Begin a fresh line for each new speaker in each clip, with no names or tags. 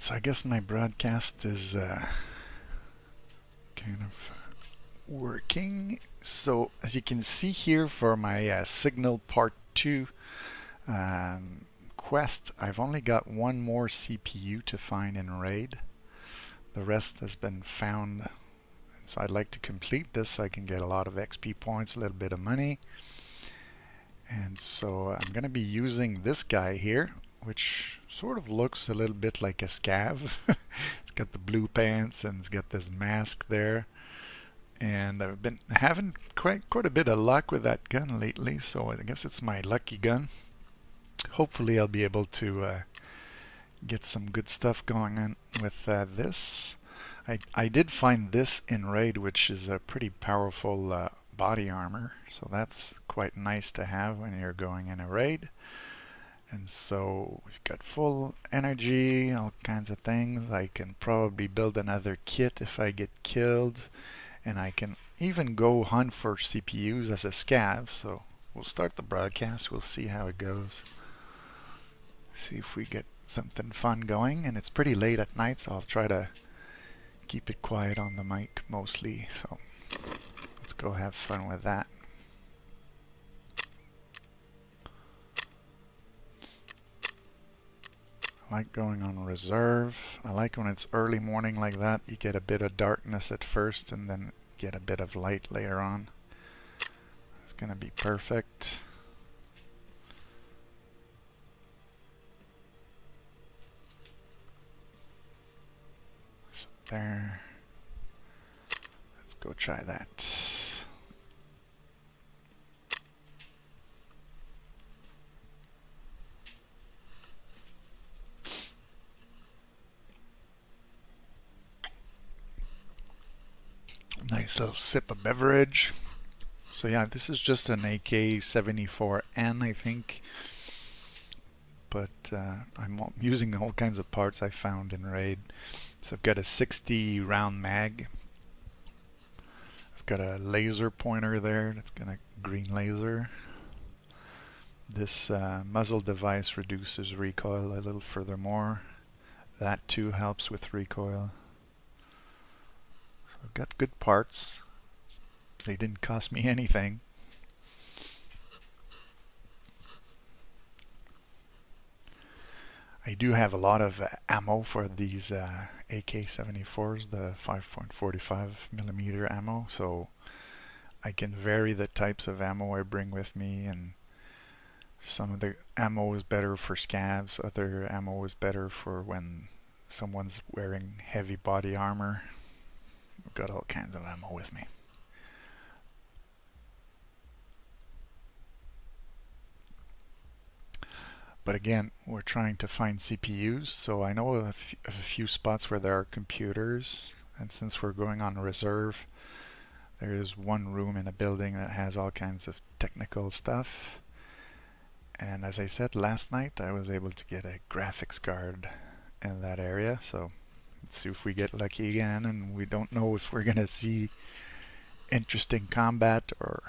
Alright, so I guess my broadcast is kind of working. So as you can see here for my Signal Part 2 quest, I've only got one more CPU to find in Raid. The rest has been found. So I'd like to complete this so I can get a lot of XP points, a little bit of money. And so I'm going to be using this guy here, which sort of looks a little bit like a scav. It's got the blue pants and it's got this mask there. And I've been having quite a bit of luck with that gun lately, so I guess it's my lucky gun. Hopefully I'll be able to get some good stuff going on with this. I did find this in Raid, which is a pretty powerful body armor, so that's quite nice to have when you're going in a raid. And so we've got full energy, all kinds of things. I can probably build another kit if I get killed, and I can even go hunt for CPUs as a scav. So we'll start the broadcast, we'll see how it goes. See if we get something fun going, and it's pretty late at night, so I'll try to keep it quiet on the mic mostly. So let's go have fun with that. I like going on reserve. I like when it's early morning like that. You get a bit of darkness at first and then get a bit of light later on. It's gonna be perfect. So there. Let's go try that. Nice little sip of beverage. So yeah, this is just an AK-74N, I think. But I'm using all kinds of parts I found in Raid. So I've got a 60 round mag. I've got a laser pointer there that's got a green laser. This muzzle device reduces recoil a little furthermore. That too helps with recoil. So I've got good parts. They didn't cost me anything. I do have a lot of ammo for these AK-74s, the 5.45mm ammo, so I can vary the types of ammo I bring with me, and some of the ammo is better for scavs, other ammo is better for when someone's wearing heavy body armor. I've got all kinds of ammo with me. But again, we're trying to find CPUs, so I know of a few spots where there are computers, and since we're going on reserve, there is one room in a building that has all kinds of technical stuff. And as I said last night, I was able to get a graphics card in that area, so let's see if we get lucky again, and we don't know if we're gonna see interesting combat or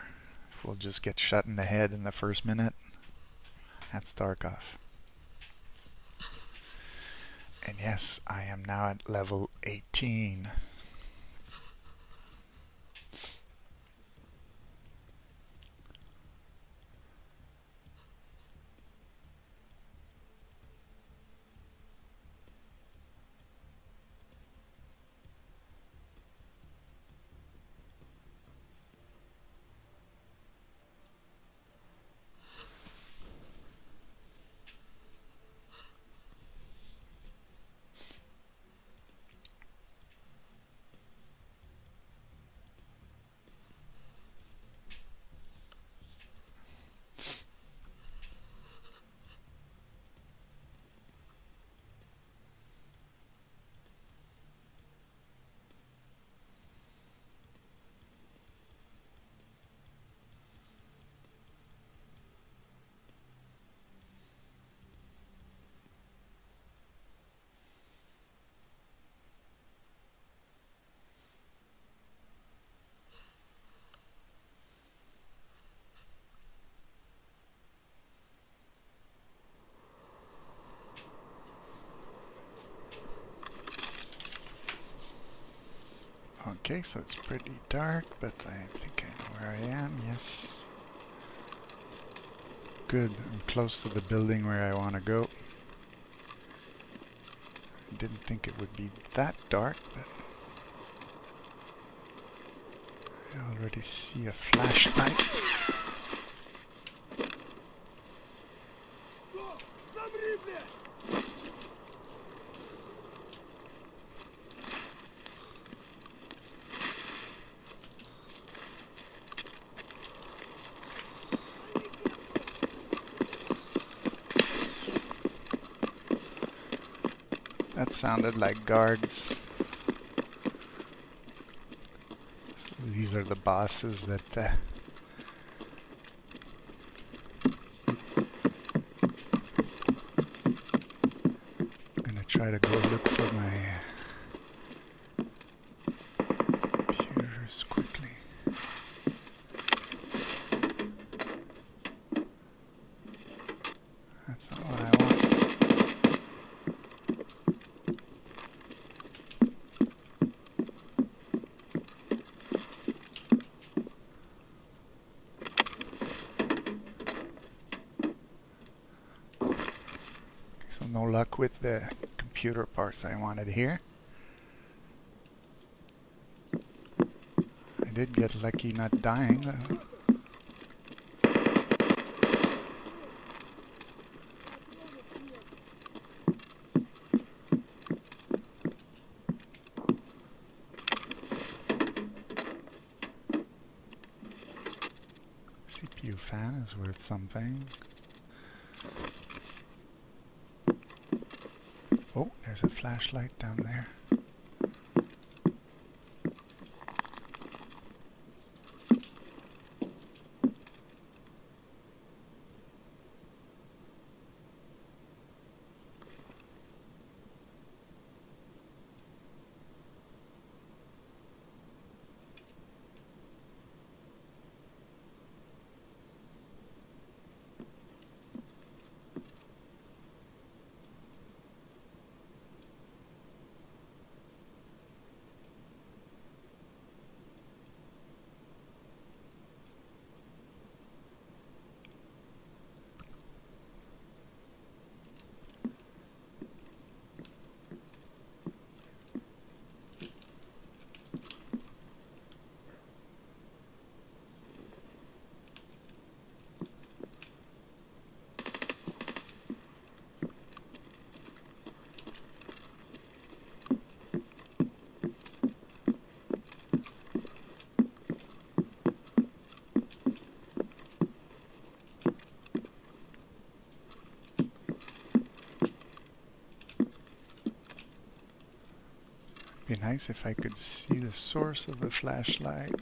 if we'll just get shot in the head in the first minute. That's Tarkov. And yes, I am now at level 18. Okay, so it's pretty dark, but I think I know where I am. Yes. Good. I'm close to the building where I want to go. I didn't think it would be that dark, but I already see a flashlight. That sounded like guards. So these are the bosses that I'm gonna try to go look for my computers quickly. That's not what I want. So no luck with the computer parts I wanted here. I did get lucky not dying though. CPU fan is worth something. Oh, there's a flashlight down there. Be nice if I could see the source of the flashlight.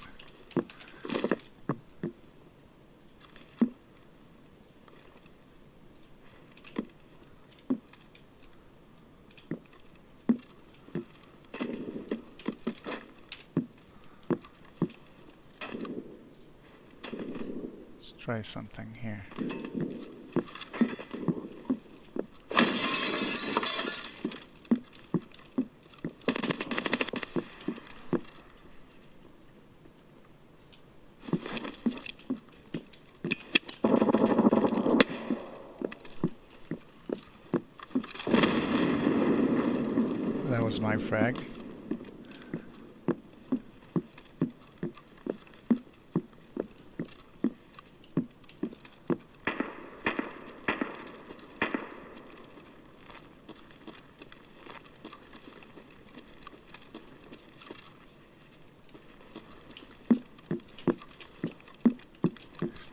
Let's try something here. That was my frag.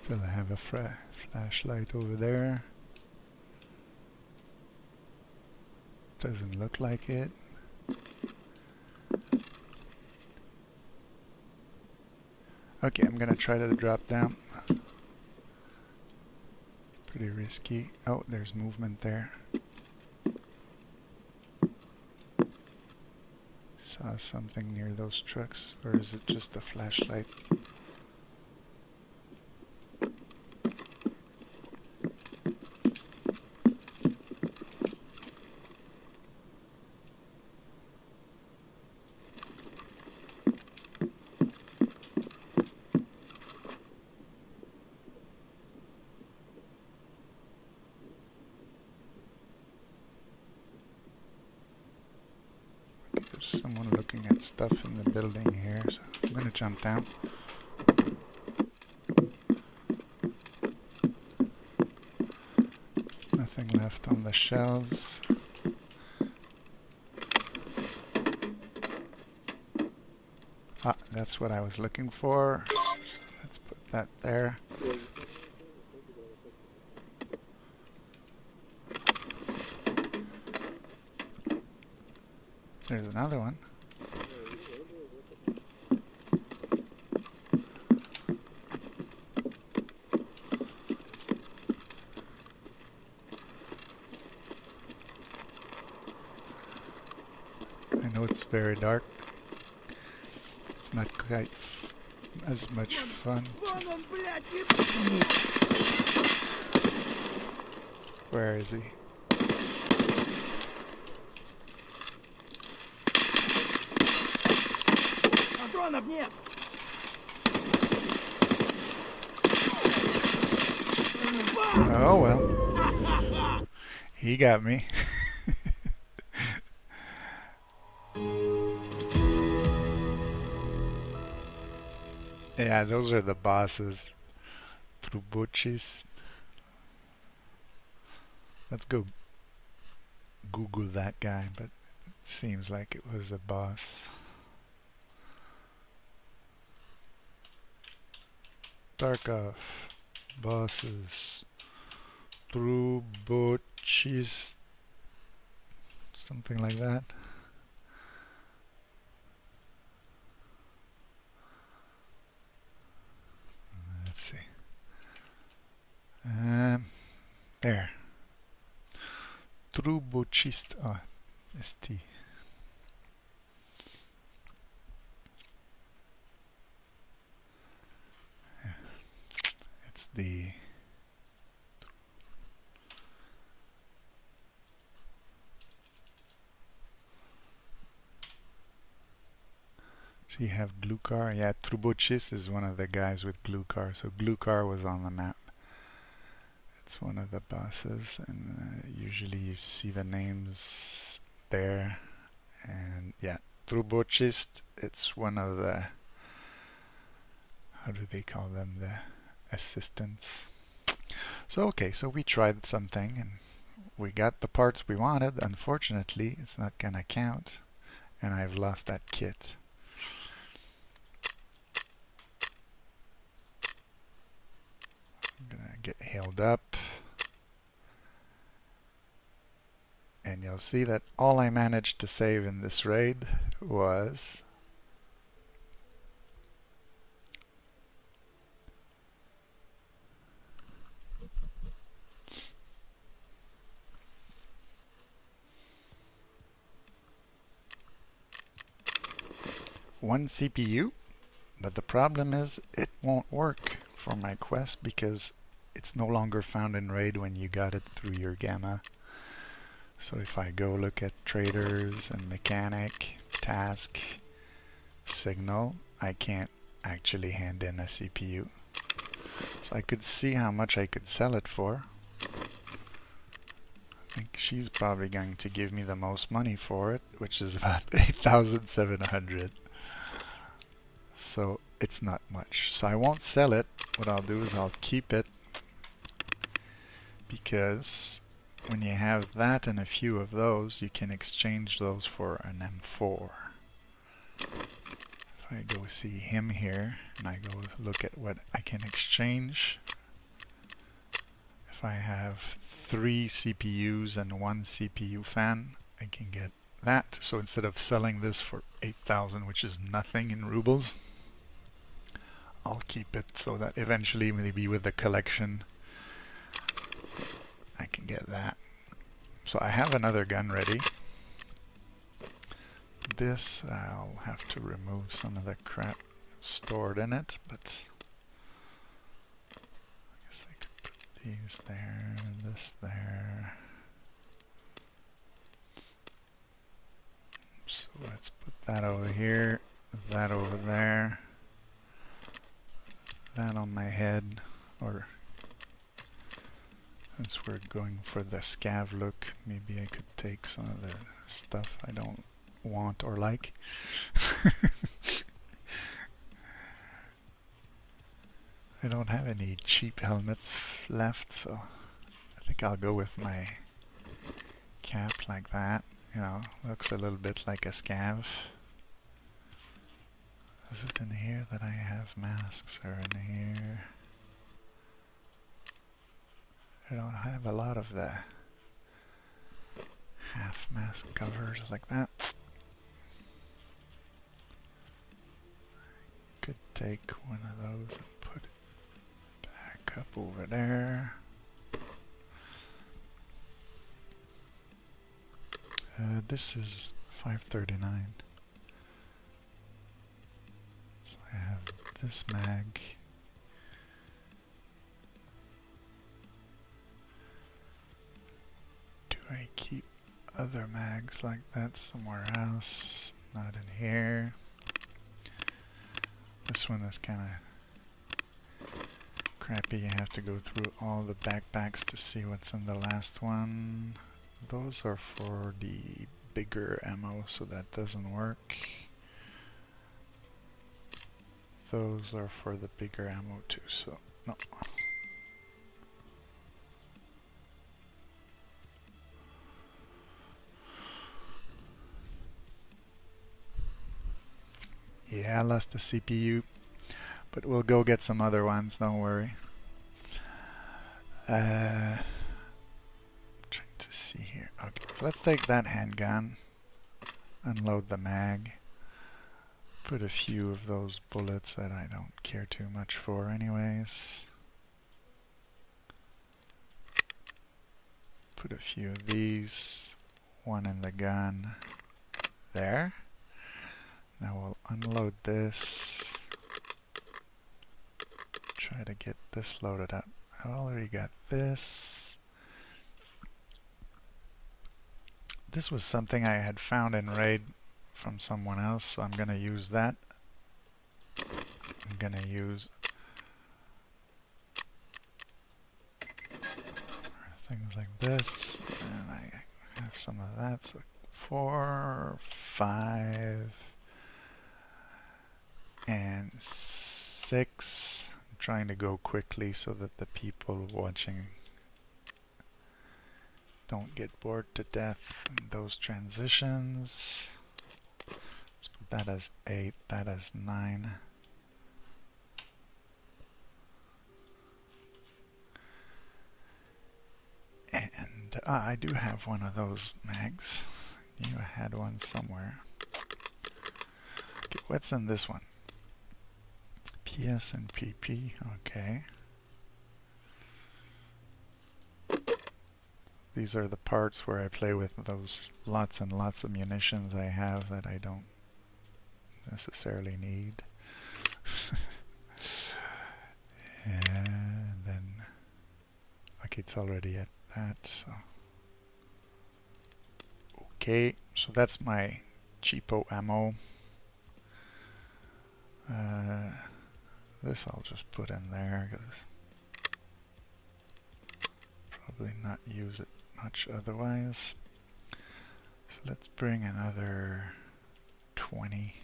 Still have a flashlight over there. Doesn't look like it. Okay, I'm gonna try to drop down. Pretty risky. Oh, there's movement there. Saw something near those trucks, or is it just a flashlight? got stuff in the building here, so I'm gonna jump down. Nothing left on the shelves. Ah, that's what I was looking for. Let's put that there. There's another one. I know it's very dark. It's not quite as much fun. Where is he? Oh well. He got me. Yeah, those are the bosses. Trubuchis. Let's go Google that guy, but it seems like it was a boss. Tarkov. Bosses. Trubuchis. Something like that. Let's see. There. Trubuchist. Oh, ST. Yeah. It's the so you have Glukar. Yeah, Trubuchis is one of the guys with Glukar. So Glukar was on the map. It's one of the bosses, and usually you see the names there. And yeah, Trubuchist, it's one of the, how do they call them, the assistants. So okay, so we tried something and we got the parts we wanted. Unfortunately, it's not gonna count, and I've lost that kit. I'm gonna get healed up. And you'll see that all I managed to save in this raid was one CPU, but the problem is it won't work for my quest because it's no longer found in raid when you got it through your gamma. So if I go look at traders and mechanic, task, signal, I can't actually hand in a CPU. So I could see how much I could sell it for. I think she's probably going to give me the most money for it, which is about 8,700. So it's not much. So I won't sell it. What I'll do is I'll keep it, because when you have that and a few of those, you can exchange those for an M4. If I go see him here and I go look at what I can exchange, if I have 3 CPUs and 1 CPU fan, I can get that. So instead of selling this for 8,000, which is nothing in rubles, I'll keep it so that eventually, maybe with the collection, I can get that. So I have another gun ready. This, I'll have to remove some of the crap stored in it, but I guess I could put these there, this there. So let's put that over here, that over there, that on my head, or since we're going for the scav look, maybe I could take some of the stuff I don't want or like. I don't have any cheap helmets left, so I think I'll go with my cap like that. You know, looks a little bit like a scav. Is it in here that I have masks, or in here? I don't have a lot of the half mask covers like that. Could take one of those and put it back up over there. This is 539. So I have this mag. Do I keep other mags like that somewhere else? Not in here. This one is kind of crappy. You have to go through all the backpacks to see what's in the last one. Those are for the bigger ammo, so that doesn't work. Those are for the bigger ammo too, so no. Yeah, I lost the CPU, but we'll go get some other ones, don't worry. Trying to see here. Okay, so let's take that handgun, unload the mag, put a few of those bullets that I don't care too much for anyways. Put a few of these, one in the gun there. Now we'll unload this. Try to get this loaded up. I already got this. This was something I had found in raid from someone else, so I'm going to use that. I'm going to use things like this, and I have some of that, so 4, 5, and 6. I'm trying to go quickly so that the people watching don't get bored to death in those transitions. Let's put that as 8, that as 9. And I do have one of those mags. I knew I had one somewhere. Okay, what's in this one? PS and PP, okay. These are the parts where I play with those lots and lots of munitions I have that I don't necessarily need. And then, okay, it's already at that, so. Okay, so that's my cheapo ammo. This I'll just put in there because probably not use it much otherwise. So let's bring another 20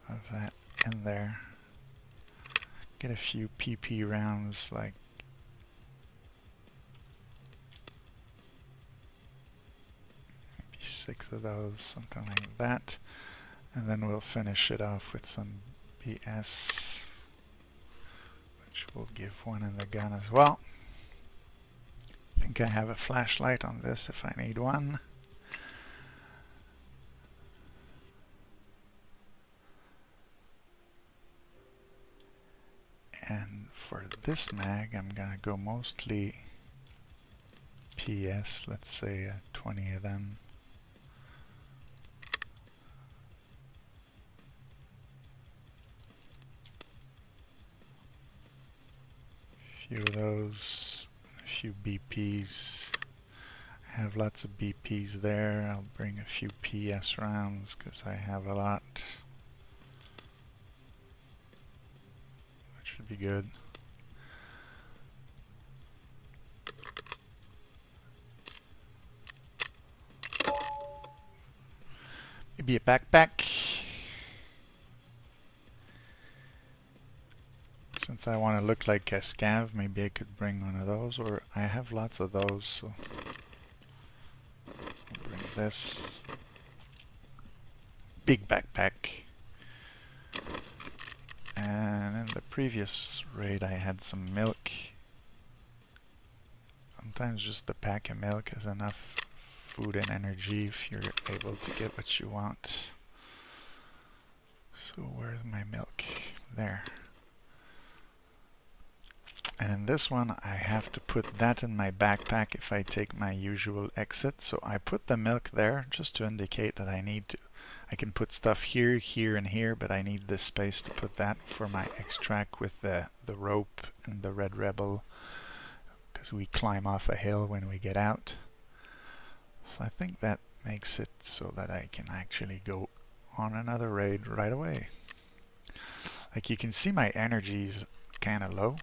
of that in there. Get a few PP rounds, like maybe 6 of those, something like that. And then we'll finish it off with some BS, which will give one in the gun as well. I think I have a flashlight on this if I need one. And for this mag, I'm gonna go mostly PS, let's say 20 of them. A few of those, a few BPs. I have lots of BPs there. I'll bring a few PS rounds because I have a lot. That should be good. maybe a backpack. Since I want to look like a scav, maybe I could bring one of those, or I have lots of those, so I'll bring this big backpack. And in the previous raid I had some milk. Sometimes just a pack of milk is enough food and energy if you're able to get what you want. So where's my milk? There. And in this one I have to put that in my backpack if I take my usual exit. So I put the milk there just to indicate that I can put stuff here, here, and here, but I need this space to put that for my extract with the rope and the Red Rebel, because we climb off a hill when we get out. So I think that makes it so that I can actually go on another raid right away. Like you can see my energy is kind of low.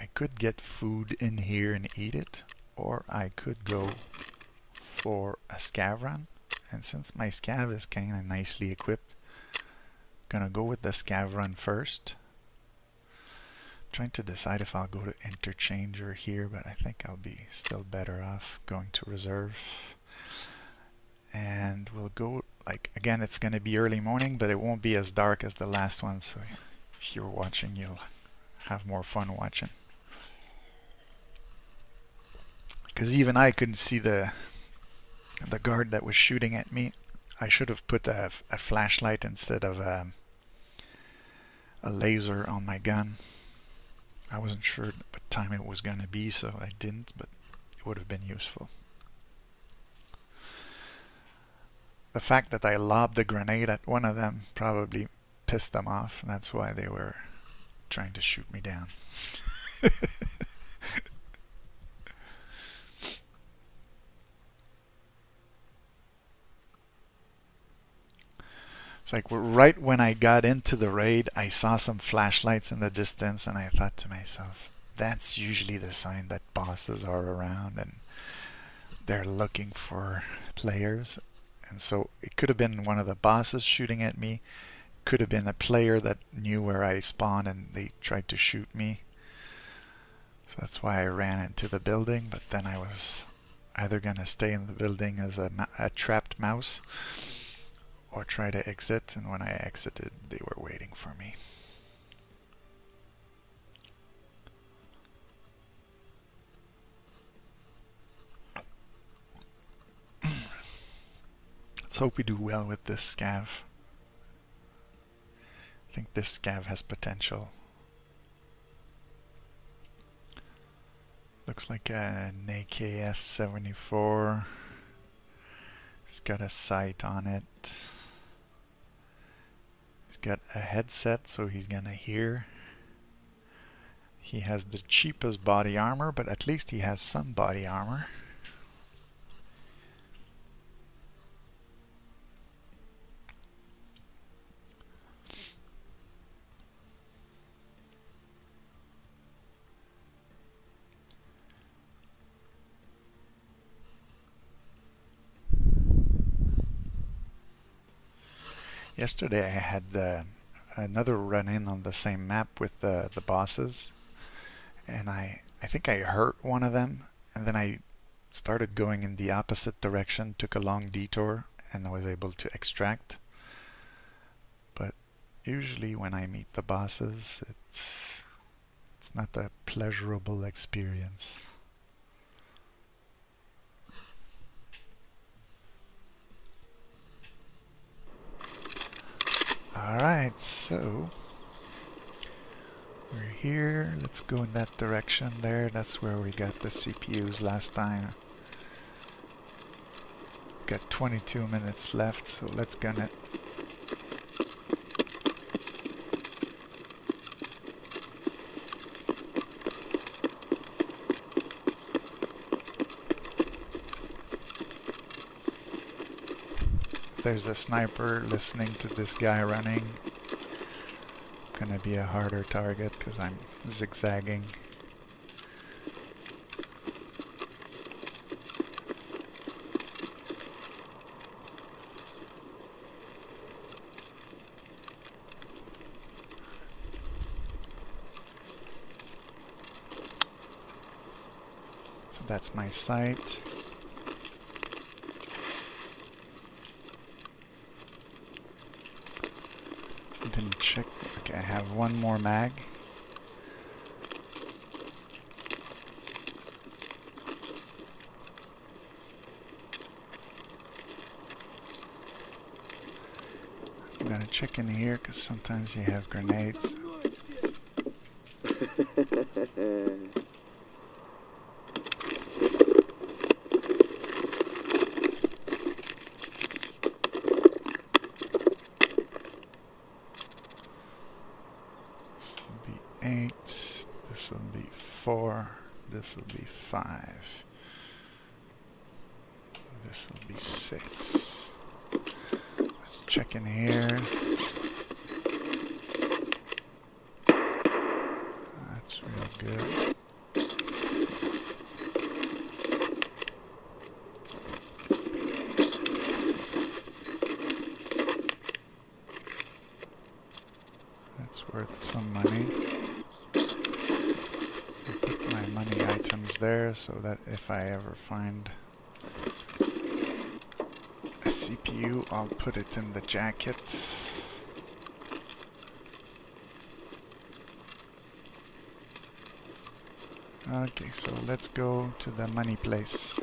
I could get food in here and eat it, or I could go for a scav run. And since my scav is kind of nicely equipped, I'm gonna go with the scav run first. Trying to decide if I'll go to interchange or here, but I think I'll be still better off going to reserve. And we'll go, like, again, it's gonna be early morning, but it won't be as dark as the last one, so if you're watching, you'll have more fun watching. Because even I couldn't see the guard that was shooting at me. I should have put a flashlight instead of a laser on my gun. I wasn't sure what time it was going to be, so I didn't, but it would have been useful. The fact that I lobbed a grenade at one of them probably pissed them off, and that's why they were trying to shoot me down. It's like right when I got into the raid, I saw some flashlights in the distance, and I thought to myself, that's usually the sign that bosses are around and they're looking for players. And so it could have been one of the bosses shooting at me, could have been a player that knew where I spawned and they tried to shoot me. So that's why I ran into the building, but then I was either going to stay in the building as a trapped mouse or try to exit, and when I exited they were waiting for me. Let's hope we do well with this scav. I think this scav has potential. Looks like an AKS-74. It's got a sight on it. He's got a headset, so he's gonna hear. He has the cheapest body armor, but at least he has some body armor. Yesterday I had another run-in on the same map with the bosses, and I think I hurt one of them, and then I started going in the opposite direction, took a long detour, and I was able to extract. But usually when I meet the bosses, it's not a pleasurable experience. Alright, so we're here. Let's go in that direction there. That's where we got the CPUs last time. Got 22 minutes left, so let's gun it. There's a sniper listening to this guy running. Gonna be a harder target because I'm zigzagging. That's my sight. Didn't check. Okay, I have one more mag. I'm gonna check in here because sometimes you have grenades. This will be 4, this will be 5, this will be 6. Let's check in here. That's real good. That's worth some money. Money items there so that if I ever find a CPU, I'll put it in the jacket. Okay, so let's go to the money place.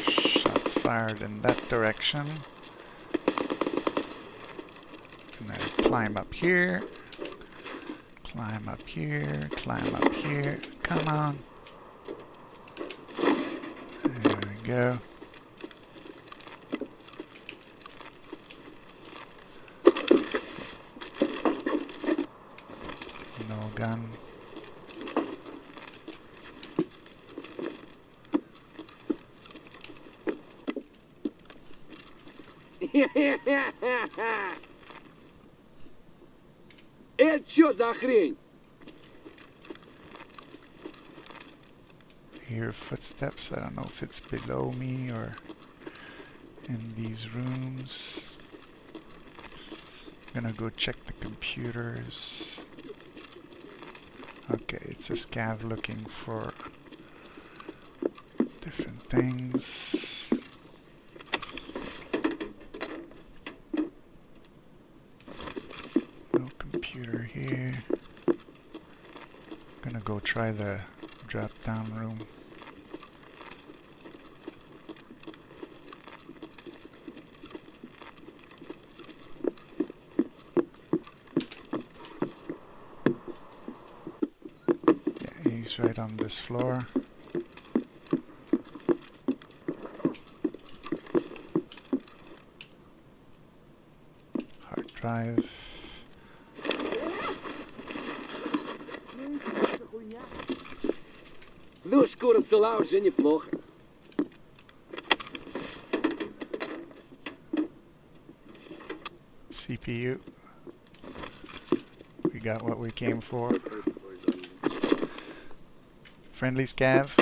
Shots fired in that direction. Climb up here, climb up here, climb up here. Come on. There we go. No gun.
Это что за хрень?
Hear footsteps. I don't know if it's below me or in these rooms. I'm gonna go check the computers. Okay, it's a scav looking for different things. Here. Gonna go try the drop down room. Yeah, he's right on this floor. Hard drive.
Ну, шкура цела уже неплохо.
CPU. We got what we came for. Friendly scav.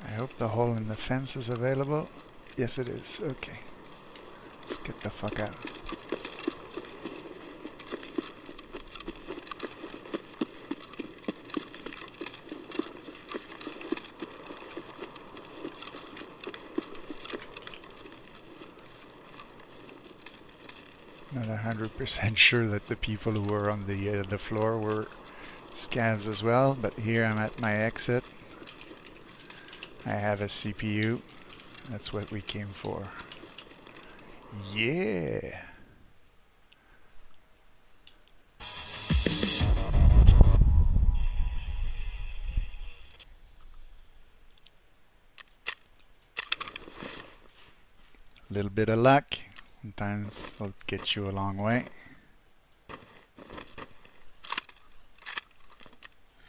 I hope the hole in the fence is available. Yes, it is. Okay. Let's get the fuck out. Not 100% sure that the people who were on the floor were scavs as well, but here I'm at my exit. I have a CPU. That's what we came for. Yeah! A little bit of luck sometimes will get you a long way.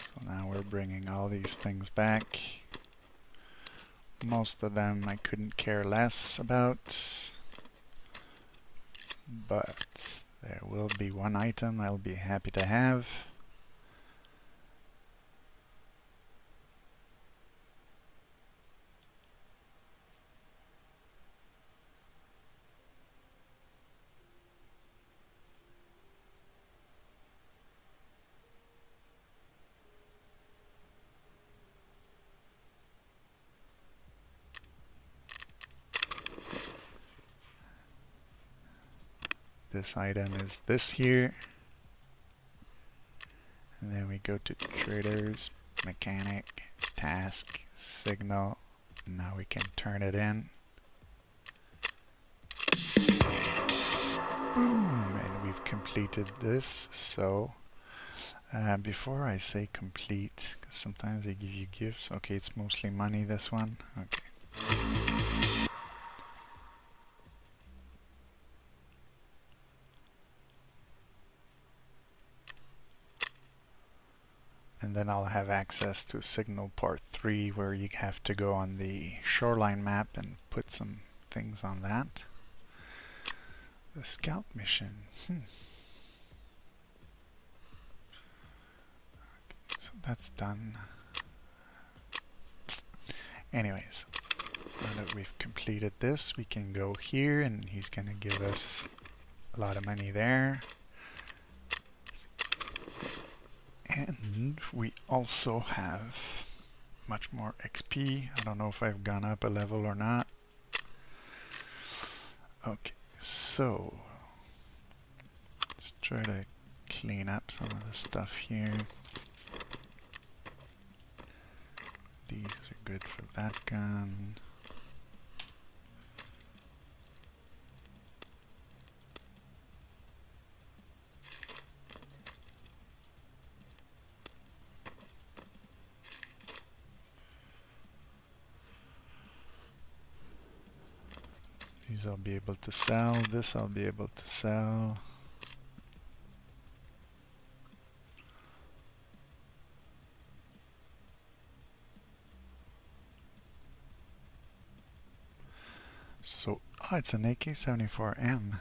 So now we're bringing all these things back. Most of them I couldn't care less about, but there will be one item I'll be happy to have. This item is this here. And then we go to traders, mechanic, task, signal. Now we can turn it in. Boom! And we've completed this. So before I say complete, because sometimes they give you gifts. Okay, it's mostly money, this one. Okay. And then I'll have access to signal part 3, where you have to go on the shoreline map and put some things on that. The scout mission. Okay, so that's done. Anyways, now that we've completed this, we can go here and he's going to give us a lot of money there. And we also have much more XP. I don't know if I've gone up a level or not. Okay, so let's try to clean up some of the stuff here. These are good for that gun. These I'll be able to sell. This I'll be able to sell. So, it's an AK-74M.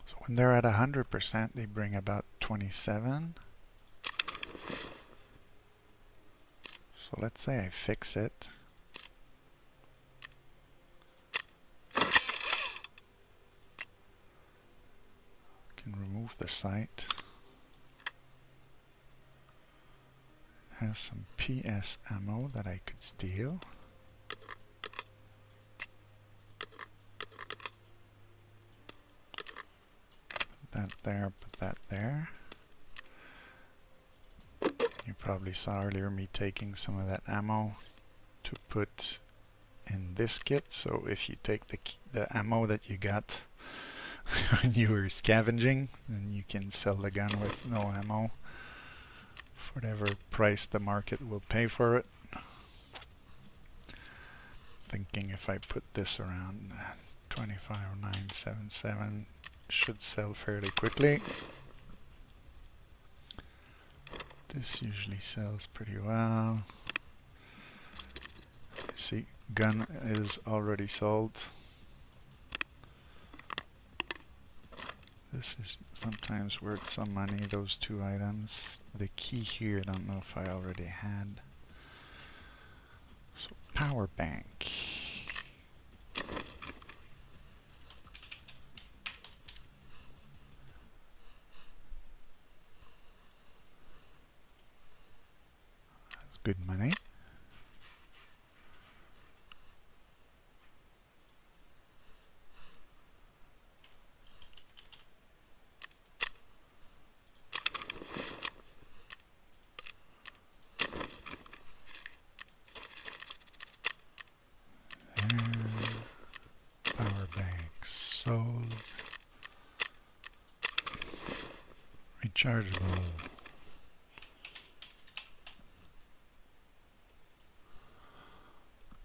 So when they're at 100%, they bring about 27. So let's say I fix it. Can remove the sight. It has some PS ammo that I could steal. Put that there, put that there. You probably saw earlier me taking some of that ammo to put in this kit. So if you take the ammo that you got when you were scavenging, then you can sell the gun with no ammo for whatever price the market will pay for it. Thinking if I put this around 25,977, should sell fairly quickly. This usually sells pretty well. See, gun is already sold. This is sometimes worth some money, those two items. The key here, I don't know if I already had. So, power bank. That's good money. Power bank sold. Rechargeable.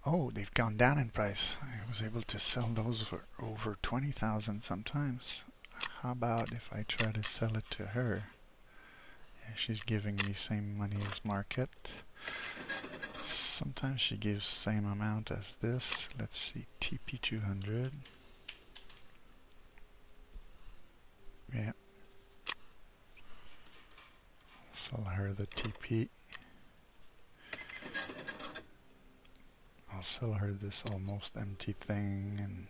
Oh, they've gone down in price. I was able to sell those for over 20,000 sometimes. how about if I try to sell it to her? Yeah, she's giving me same money as market. Sometimes she gives same amount as this. Let's see, TP 200. Yeah. Sell her the TP. I'll sell her this almost empty thing and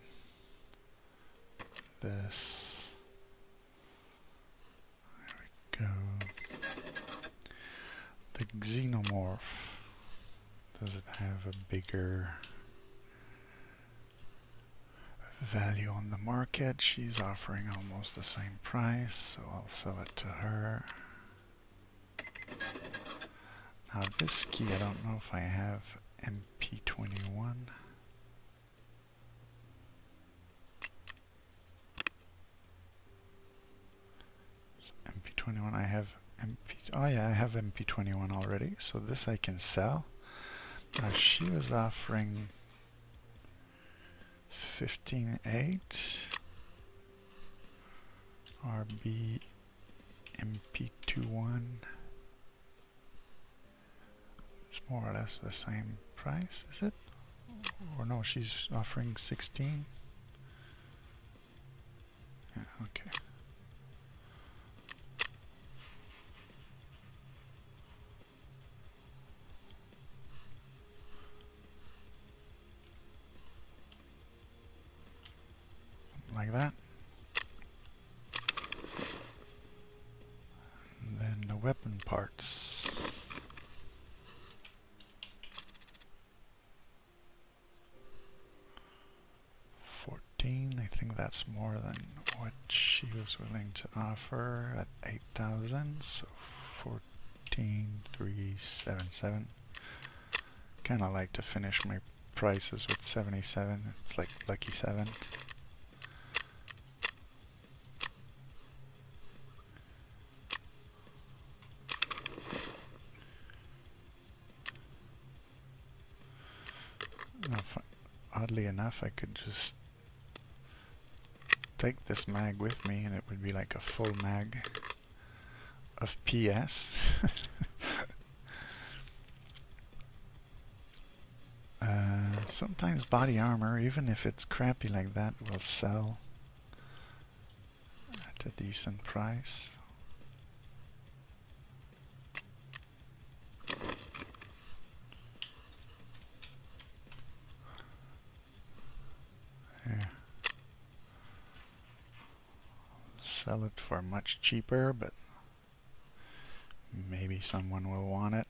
this. There we go. The xenomorph. Does it have a bigger value on the market? She's offering almost the same price, so I'll sell it to her. Now this key, I don't know if I have MP21. MP21, I have oh yeah, I have MP21 already, so this I can sell. Now she was offering 15.8 RB MP21. It's more or less the same price, is it? Or no, she's offering 16. Yeah, okay. Like that. And then the weapon parts. I think that's more than what she was willing to offer at 8,000, so 14,377. Kind of like to finish my prices with 77. It's like lucky 7. Now, oddly enough, I could just take this mag with me and it would be like a full mag of PS. Sometimes body armor, even if it's crappy like that, will sell at a decent price. There. Sell it for much cheaper, but maybe someone will want it.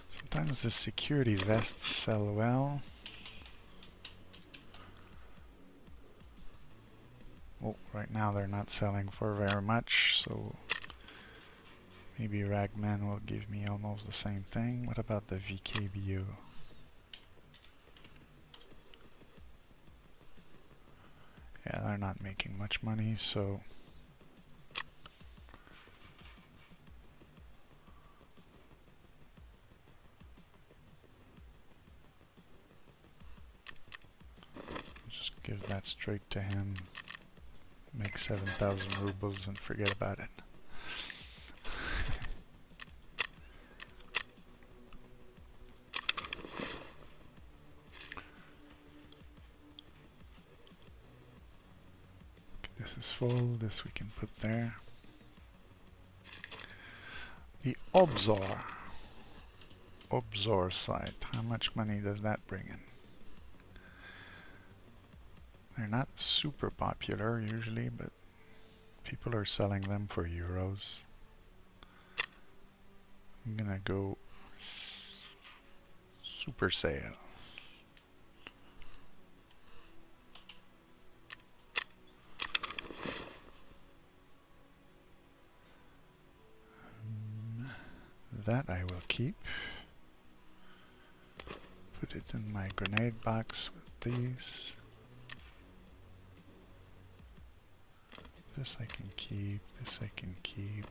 Sometimes the security vests sell well. Oh, right now they're not selling for very much, so maybe Ragman will give me almost the same thing. What about the VKBU? Yeah, they're not making much money, so just give that straight to him. Make 7,000 rubles and forget about it. This is full, this we can put there. The Obzor site, how much money does that bring in? They're not super popular usually, but people are selling them for euros. I'm gonna go Super sale. That I will keep. Put it in my grenade box with these. This I can keep, this I can keep.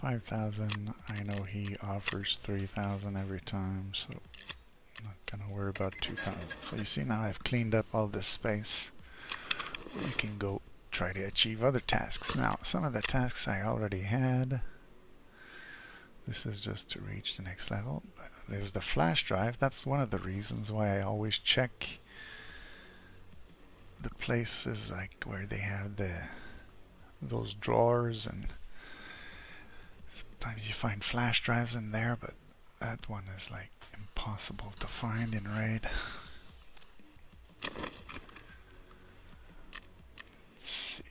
$5,000. I know he offers 3,000 every time, so I'm not gonna worry about 2,000. So you see now I've cleaned up all this space. You can go try to achieve other tasks. Now, some of the tasks I already had. This is just to reach the next level. There's the flash drive. That's one of the reasons why I always check the places like where they have those drawers, and sometimes you find flash drives in there, but that one is like impossible to find in raid. Let's see.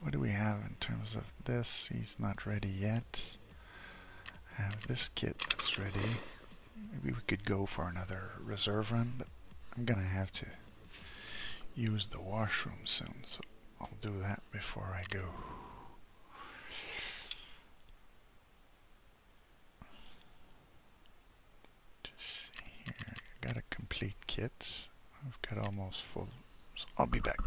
What do we have in terms of this? He's not ready yet. I have this kit that's ready. Maybe we could go for another reserve run, but I'm gonna have to use the washroom soon, so I'll do that before I go. Just see here. I got a complete kit. I've got almost full, so I'll be back.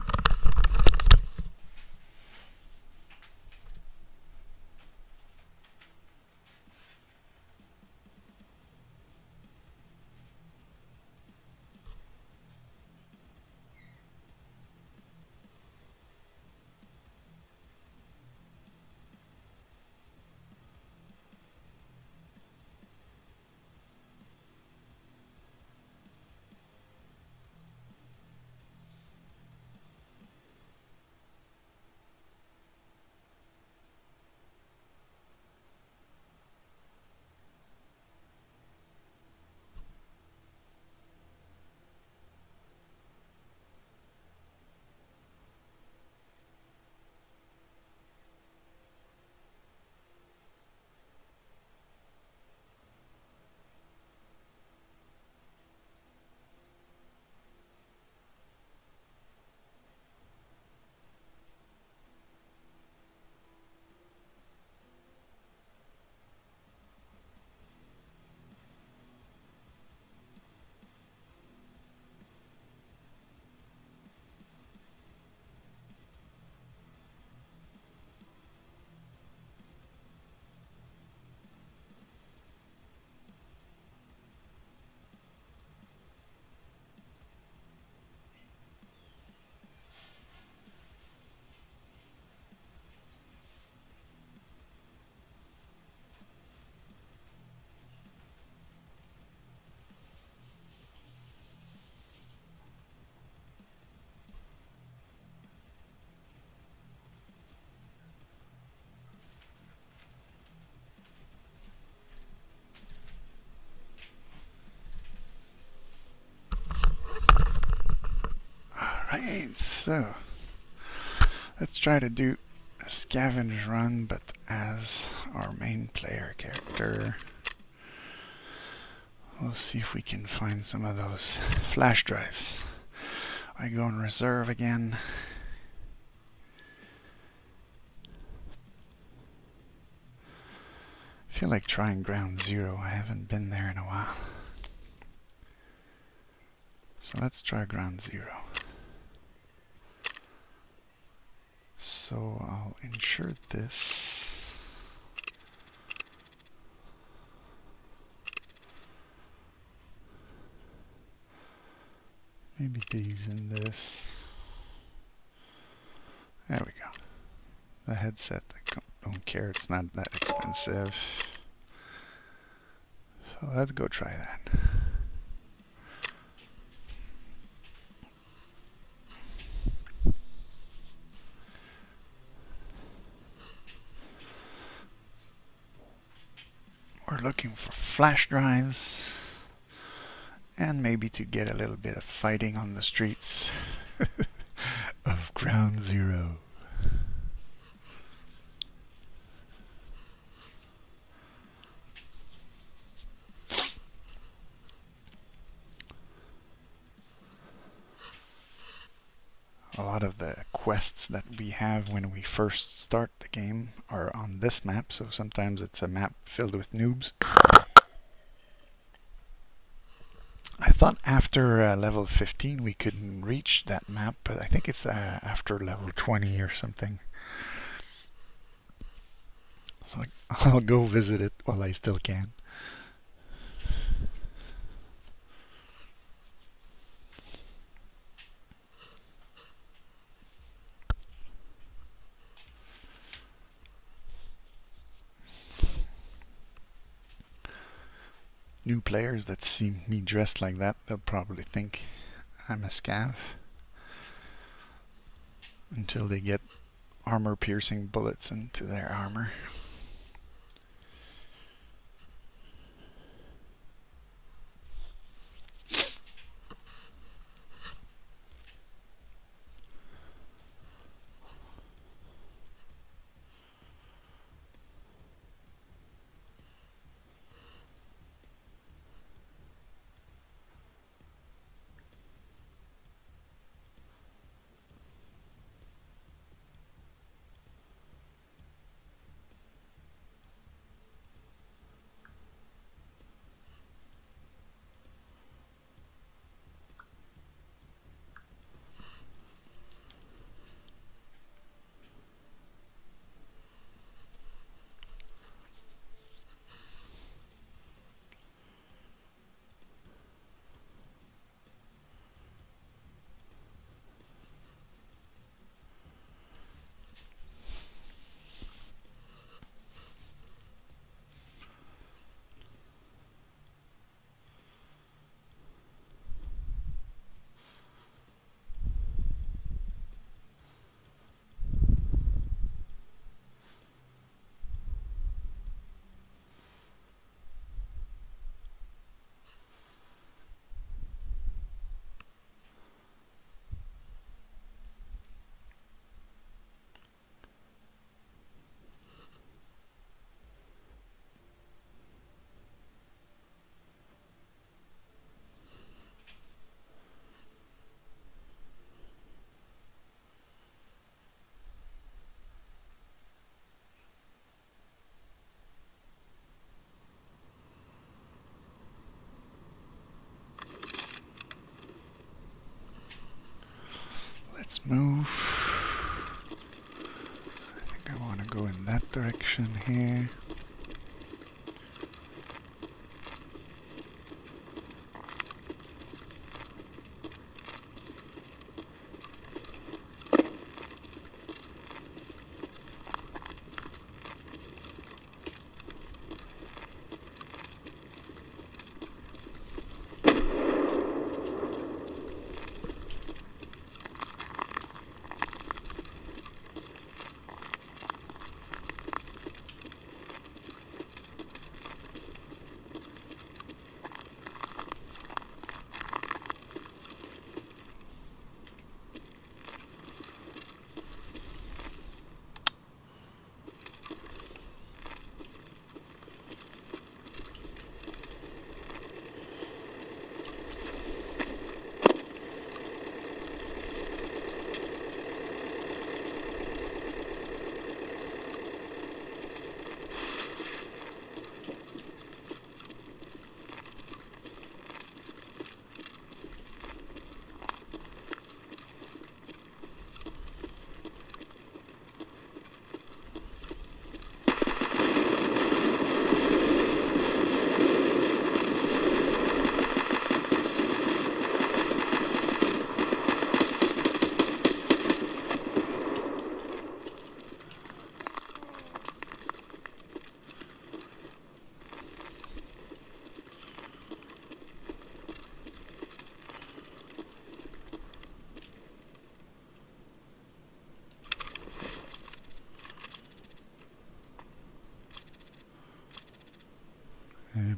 Alright, so let's try to do a scavenge run, but as our main player character. We'll see if we can find some of those flash drives. I go in reserve again. I feel like trying ground zero. I haven't been there in a while. So let's try ground zero. So I'll insert this. Maybe these in this. There we go. The headset, I don't care, it's not that expensive. So let's go try that. We're looking for flash drives and maybe to get a little bit of fighting on the streets of Ground Zero. A lot of the quests that we have when we first start the game are on this map, so sometimes it's a map filled with noobs. I thought after level 15 we couldn't reach that map, but I think it's after level 20 or something. So I'll go visit it while I still can. New players that see me dressed like that, they'll probably think I'm a scav until they get armor-piercing bullets into their armor. Let's move. I think I want to go in that direction here.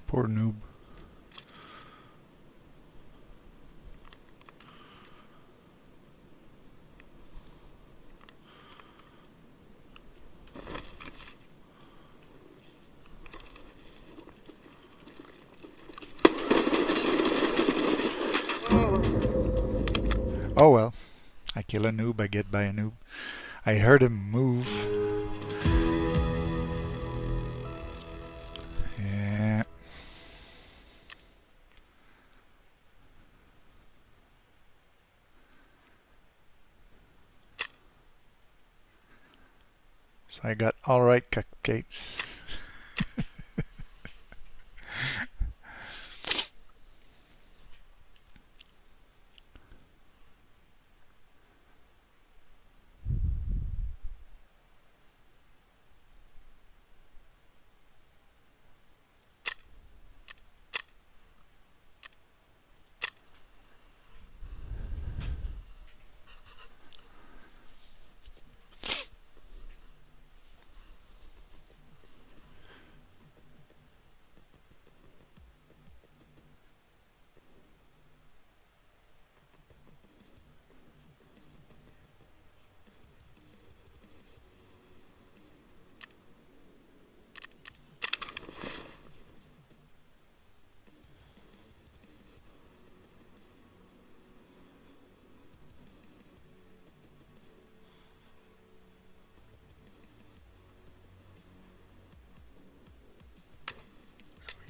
Poor noob. Oh well. I kill a noob, I get by a noob. I heard him move. Yeah. So I got alright cupcakes.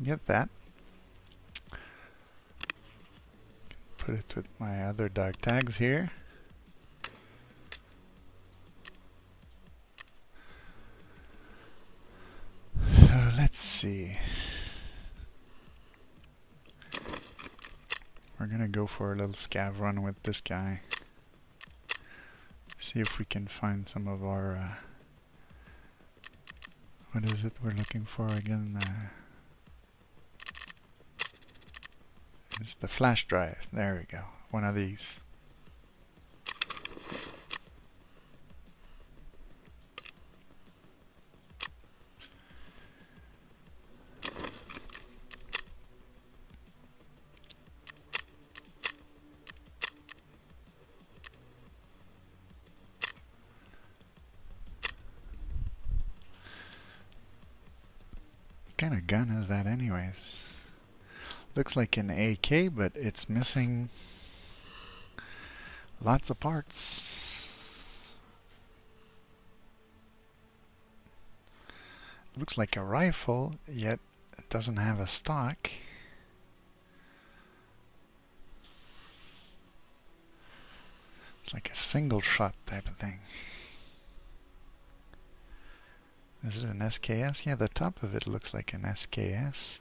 Get that. Put it with my other dog tags here. So let's see. We're gonna go for a little scav run with this guy. See if we can find some of our what is it we're looking for again? It's the flash drive. There we go. One of these. What kind of gun is that anyways? Looks like an AK, but it's missing lots of parts. Looks like a rifle, yet it doesn't have a stock. It's like a single shot type of thing. Is it an SKS? Yeah, the top of it looks like an SKS.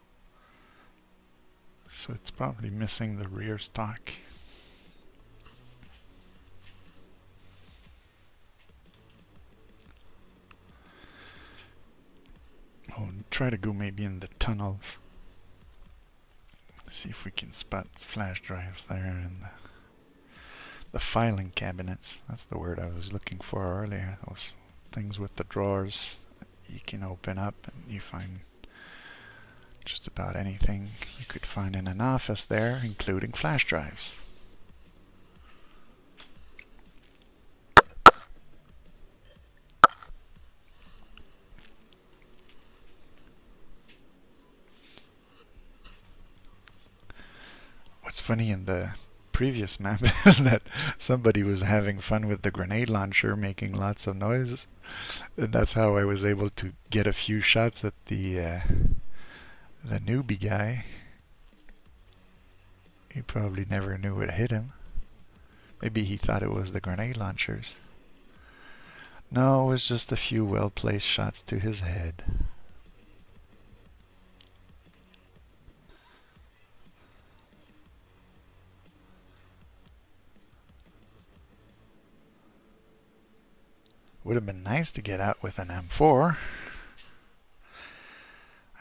So it's probably missing the rear stock. Oh, and try to go maybe in the tunnels. See if we can spot flash drives there and the filing cabinets. That's the word I was looking for earlier. Those things with the drawers that you can open up and you find just about anything you could find in an office there, including flash drives. What's funny in the previous map is that somebody was having fun with the grenade launcher, making lots of noises, and that's how I was able to get a few shots at the newbie guy. He probably never knew it hit him. Maybe he thought it was the grenade launchers. No, it was just a few well-placed shots to his head. Would have been nice to get out with an M4.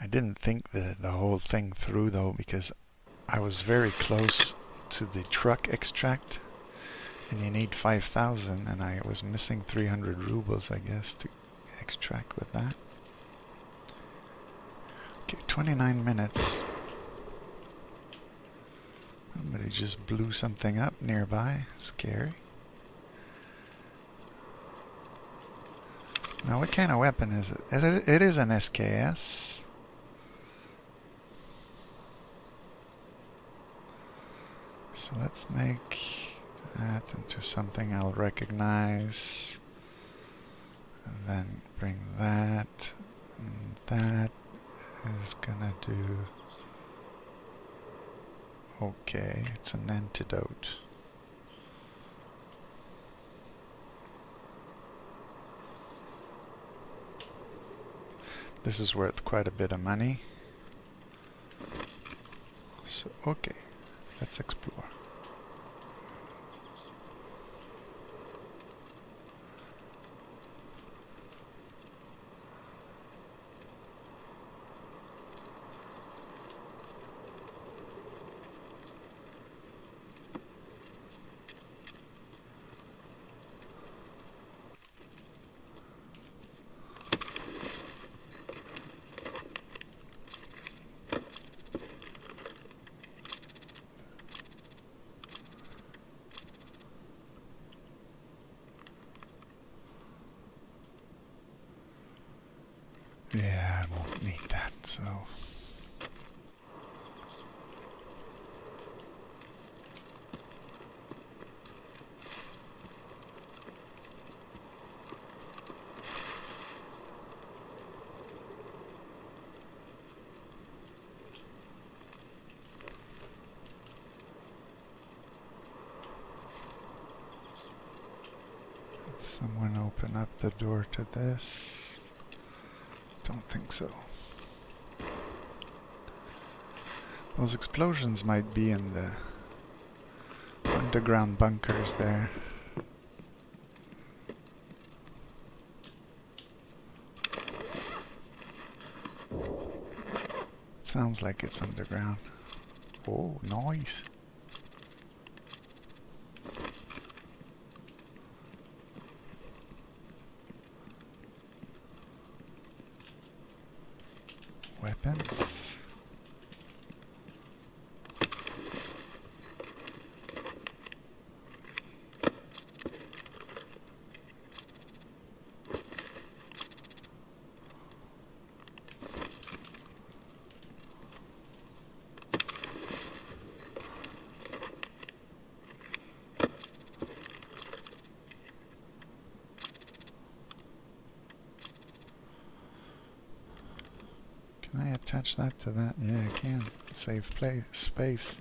I didn't think the whole thing through though, because I was very close to the truck extract, and you need 5,000, and I was missing 300 rubles, I guess, to extract with that. Okay, 29 minutes. Somebody just blew something up nearby. Scary. Now, what kind of weapon is it? It is an SKS. So let's make that into something I'll recognize. And then bring that. And that is gonna do... Okay, it's an antidote. This is worth quite a bit of money. So, okay, let's explore. Yeah, I won't need that, so... Did someone open up the door to this? Don't think so. Those explosions might be in the underground bunkers there. It sounds like it's underground. Oh, noise. Weapons. Can I attach that to that? Yeah, I can. Save space.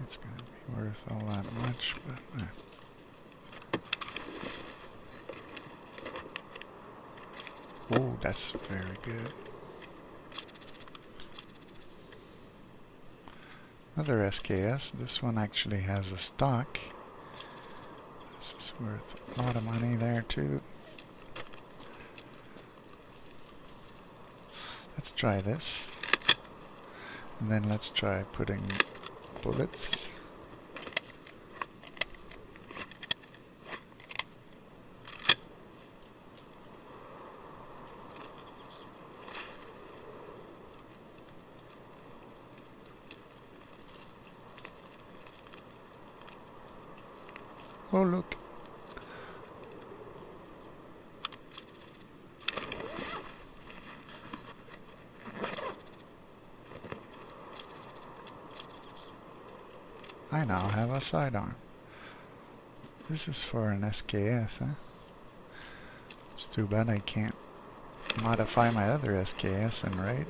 it's going to be worth all that much, but oh, that's very good. Another SKS. This one actually has a stock. This is worth a lot of money there too. Let's try this. And then let's try putting bullets. Oh, look. I now have a sidearm. This is for an SKS, huh? It's too bad I can't modify my other SKS and raid.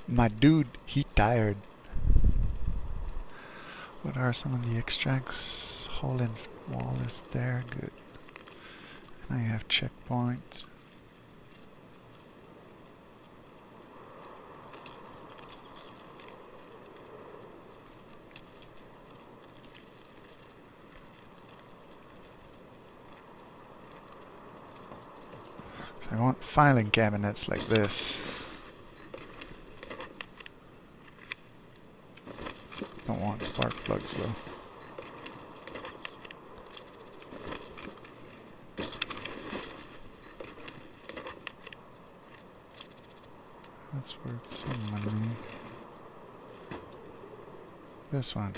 My dude, he tired. What are some of the extracts? Hole in wall is there, good. And I have checkpoint. I want filing cabinets like this. Don't want spark plugs though. That's worth some money. This one.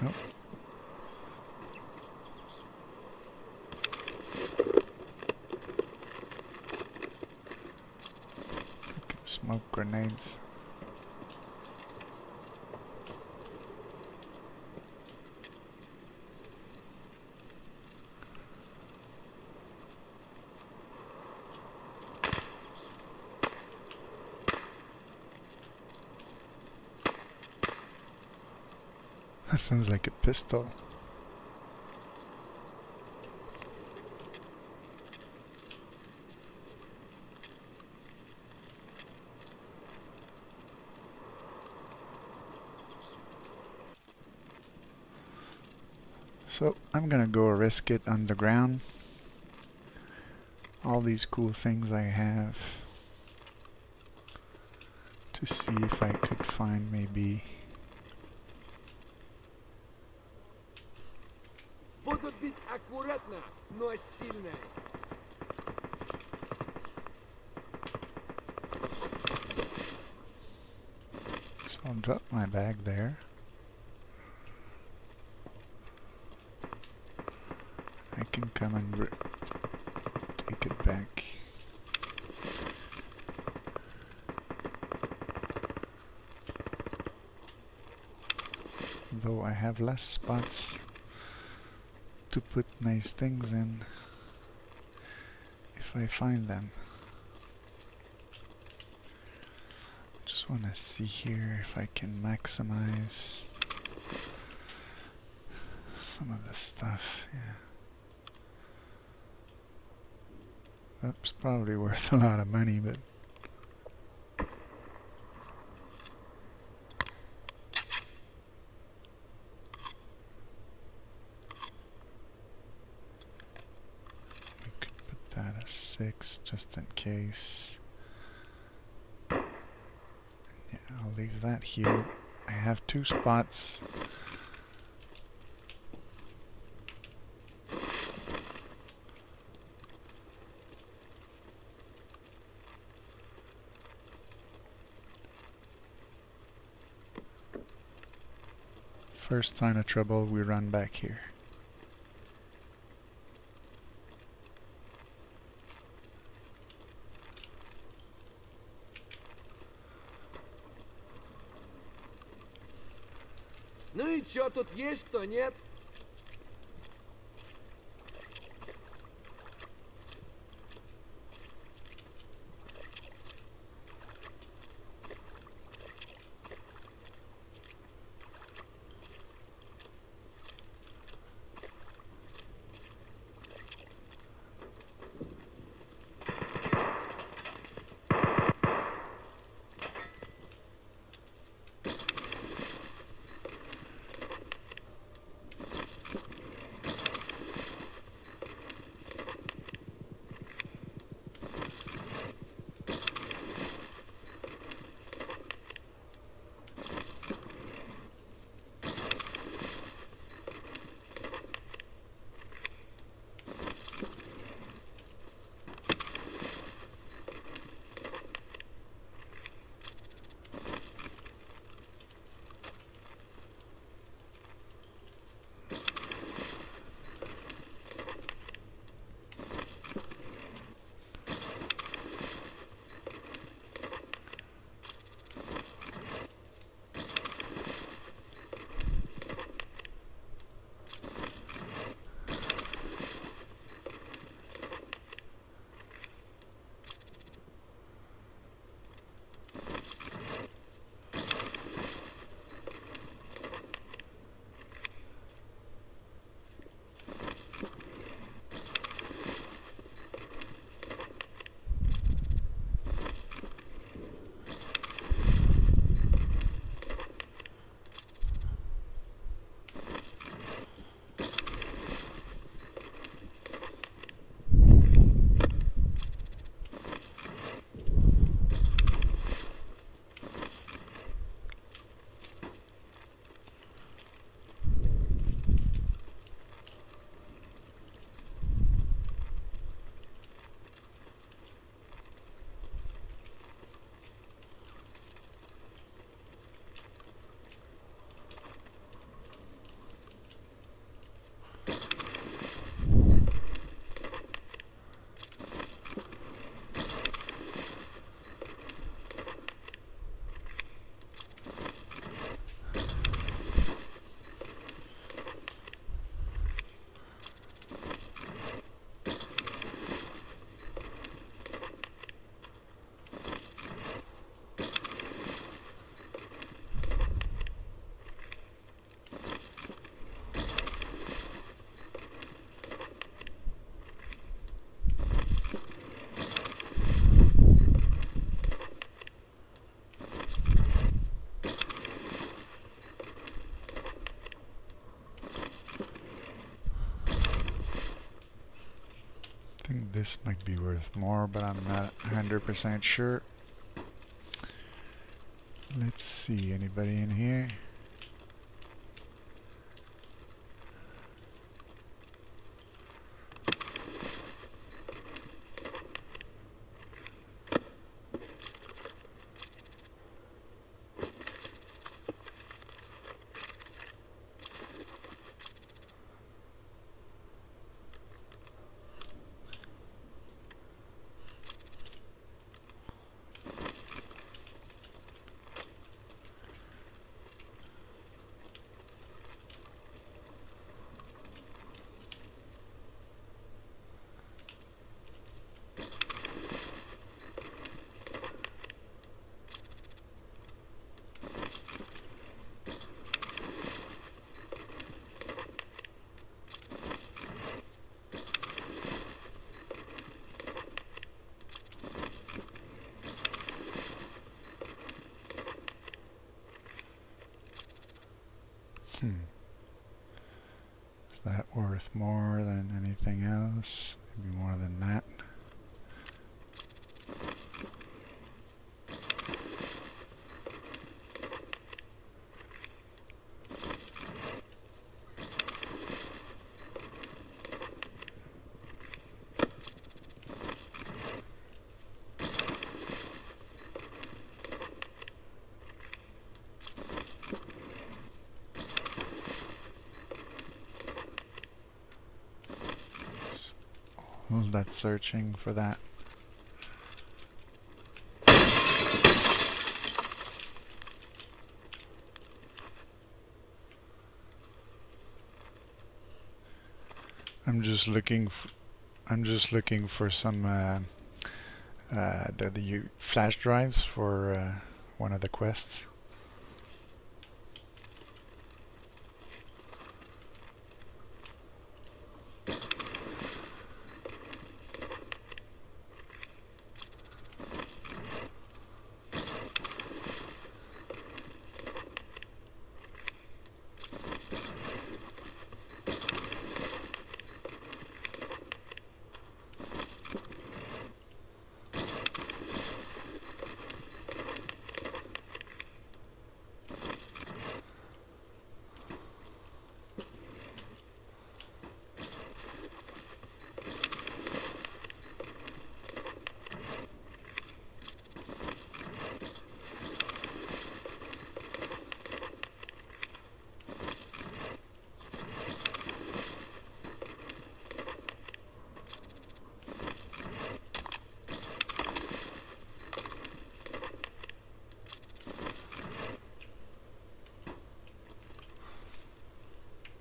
Nope. Smoke grenades. That sounds like a pistol. So I'm gonna go risk it underground. All these cool things I have to see if I could find maybe
Будут бить аккуратно, но сильно.
so I'll drop my bag there. I can come and take it back. Though I have less spots to put nice things in if I find them. Just want to see here if I can maximize some of the stuff. Yeah. That's probably worth a lot of money, but 6 just in case. Yeah, I'll leave that here. I have 2 spots. First sign of trouble, we run back here.
Ну и чё, тут есть кто, нет?
I think this might be worth more, but I'm not 100% sure. Let's see, anybody in here? Is that worth more than anything else? Maybe more than that. That's searching for that. I'm just looking for some the flash drives for one of the quests.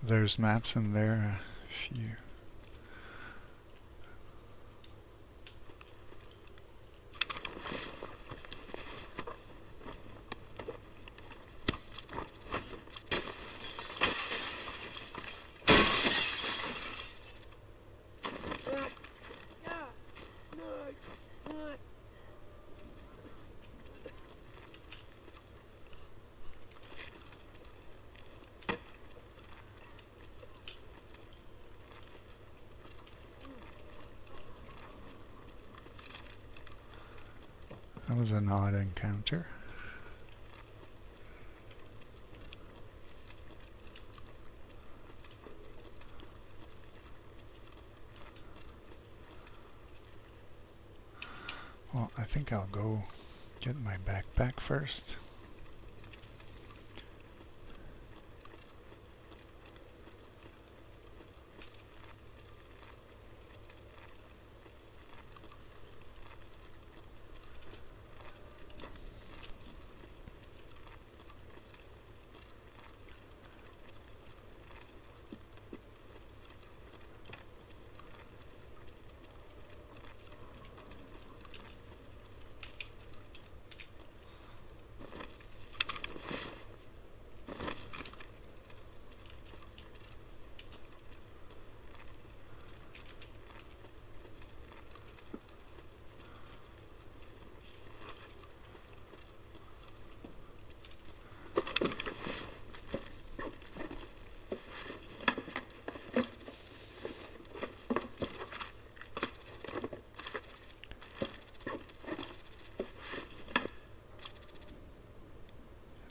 There's maps in there, a few. That was an odd encounter. Well, I think I'll go get my backpack first.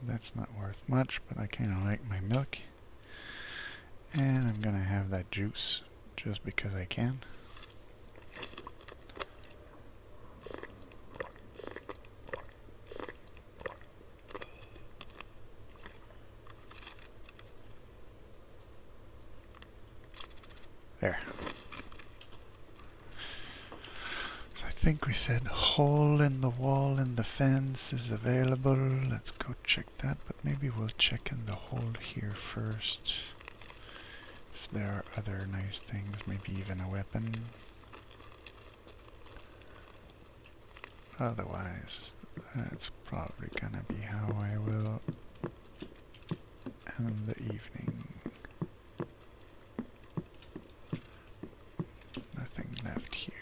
That's not worth much, but I kind of like my milk. And I'm gonna have that juice just because I can. There. So I think we said hole in the wall in the fence is available. Let's go check that, but maybe we'll check in the hole here first. If there are other nice things, maybe even a weapon. Otherwise, that's probably gonna be how I will end the evening. Nothing left here.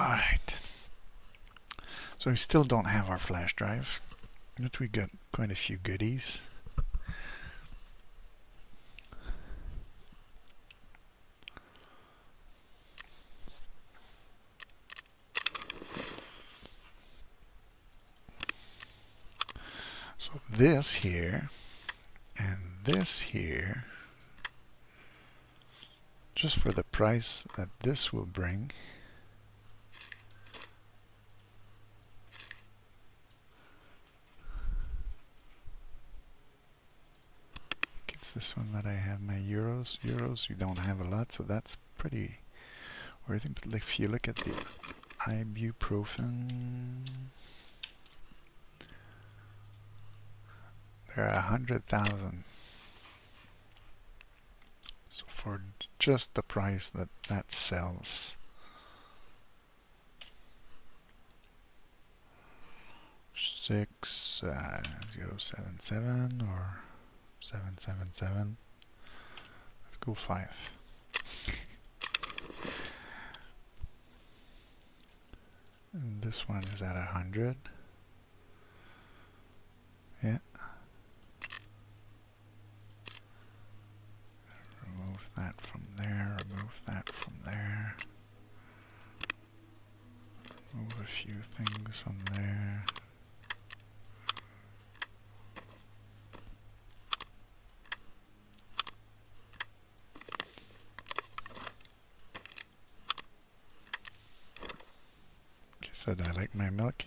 Alright. So we still don't have our flash drive, but we got quite a few goodies. So this here and this here, just for the price that this will bring, it's this one that I have my euros. We don't have a lot, so that's pretty worthy. But if you look at the ibuprofen, they're 100,000. So for just the price that that sells, six 077 or 777. Let's go 5. And this one is at 100. Yeah. Remove that from there, remove that from there. Move a few things from there. She said I like my milk.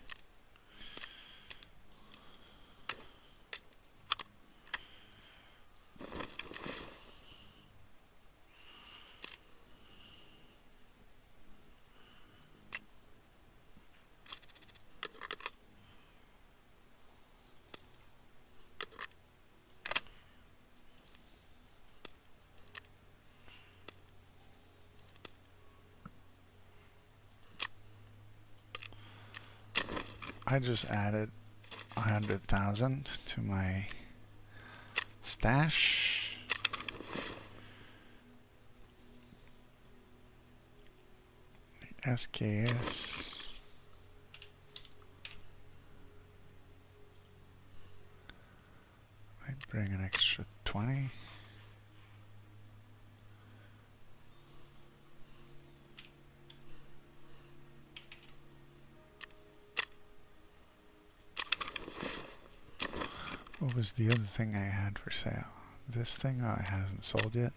I just added 100,000 to my stash. SKS. Might bring an extra 20. What was the other thing I had for sale? This thing I haven't sold yet.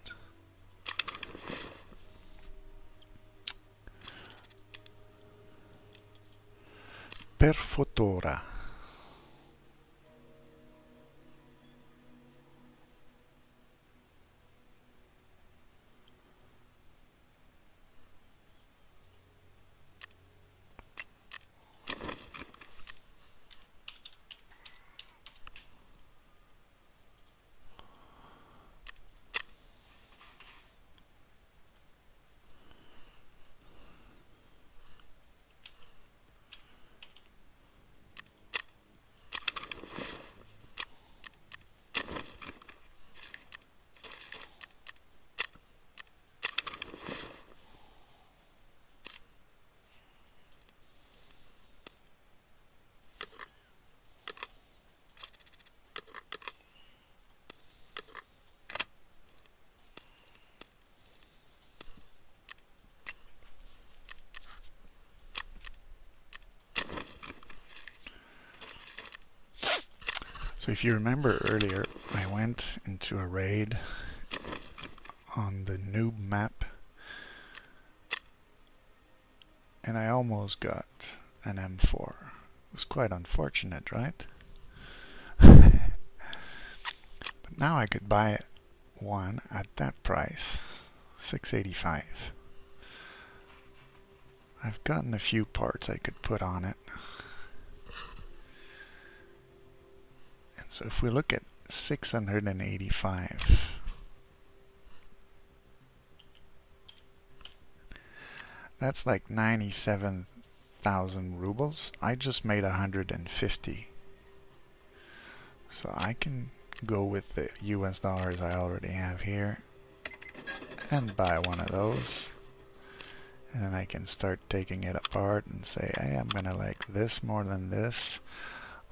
Perfotora. So if you remember earlier, I went into a raid on the noob map and I almost got an M4. It was quite unfortunate, right? But now I could buy one at that price, 685. I've gotten a few parts I could put on it. And so if we look at 685, that's like 97,000 rubles. I just made 150. So I can go with the US dollars I already have here and buy one of those And then I can start taking it apart and say, hey, I'm gonna like this more than this.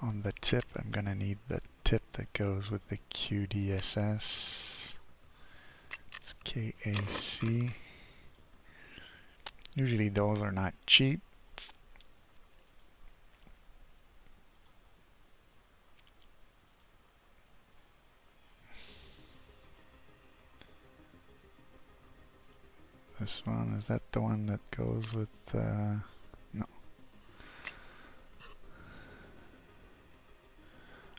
On the tip, I'm gonna need the tip that goes with the QDSS. It's KAC. Usually those are not cheap. This one, is that the one that goes with, no.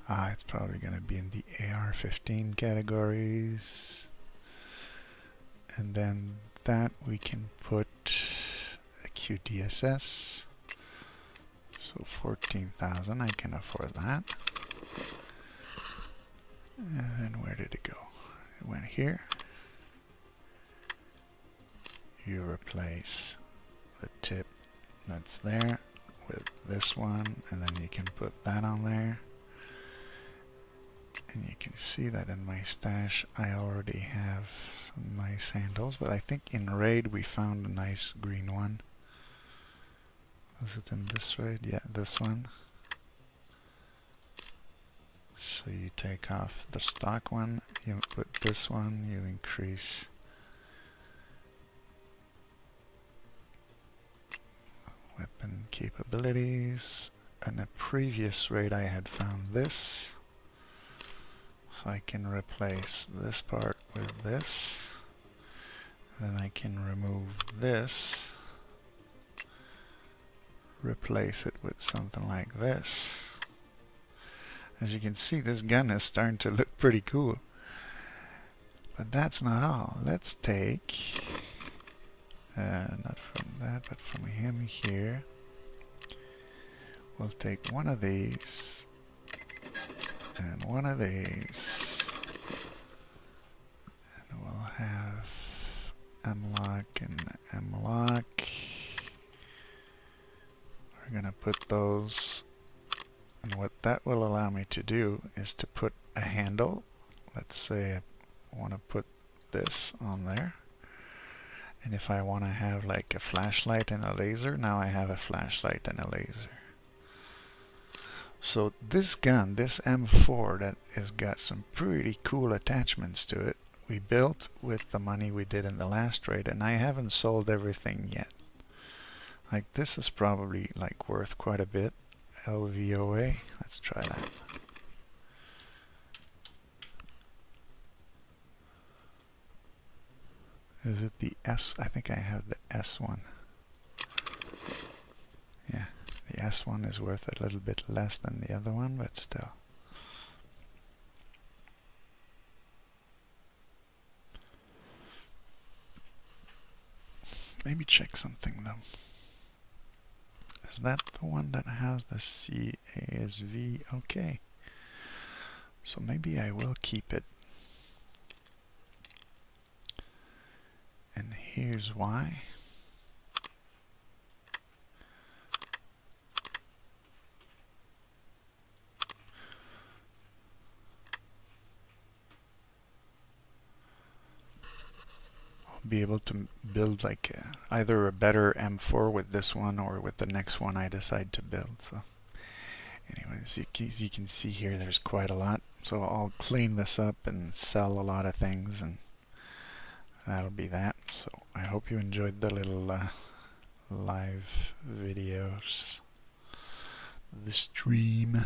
It's probably going to be in the AR-15 categories. And then that we can put a QDSS. So 14,000, I can afford that. And then where did it go? It went here. You replace the tip that's there with this one, and then you can put that on there. And you can see that in my stash I already have some nice handles, but I think in raid we found a nice green one. Was it in this raid? Yeah, this one. So you take off the stock one, you put this one, you increase weapon capabilities. In a previous raid I had found this, so I can replace this part with this. Then I can remove this, replace it with something like this. As you can see, this gun is starting to look pretty cool. But that's not all. Let's take, not from that, but from him here. We'll take one of these, and one of these, and we'll have M-lock and M-lock. We're gonna put those, and what that will allow me to do is to put a handle. Let's say I want to put this on there, and if I want to have like a flashlight and a laser, now I have a flashlight and a laser. So this gun, this M4, that has got some pretty cool attachments to it, we built with the money we did in the last raid, and I haven't sold everything yet. Like this is probably like worth quite a bit. LVOA, let's try that. Is it the S? I think I have the S one. Yeah, the S one is worth a little bit less than the other one, but still. Maybe check something though. Is that the one that has the CASV? Okay. So maybe I will keep it. And here's why. Be able to build like either a better M4 with this one or with the next one I decide to build. So anyways, as you can see here, there's quite a lot. So I'll clean this up and sell a lot of things, and that'll be that. So I hope you enjoyed the little live videos, the stream.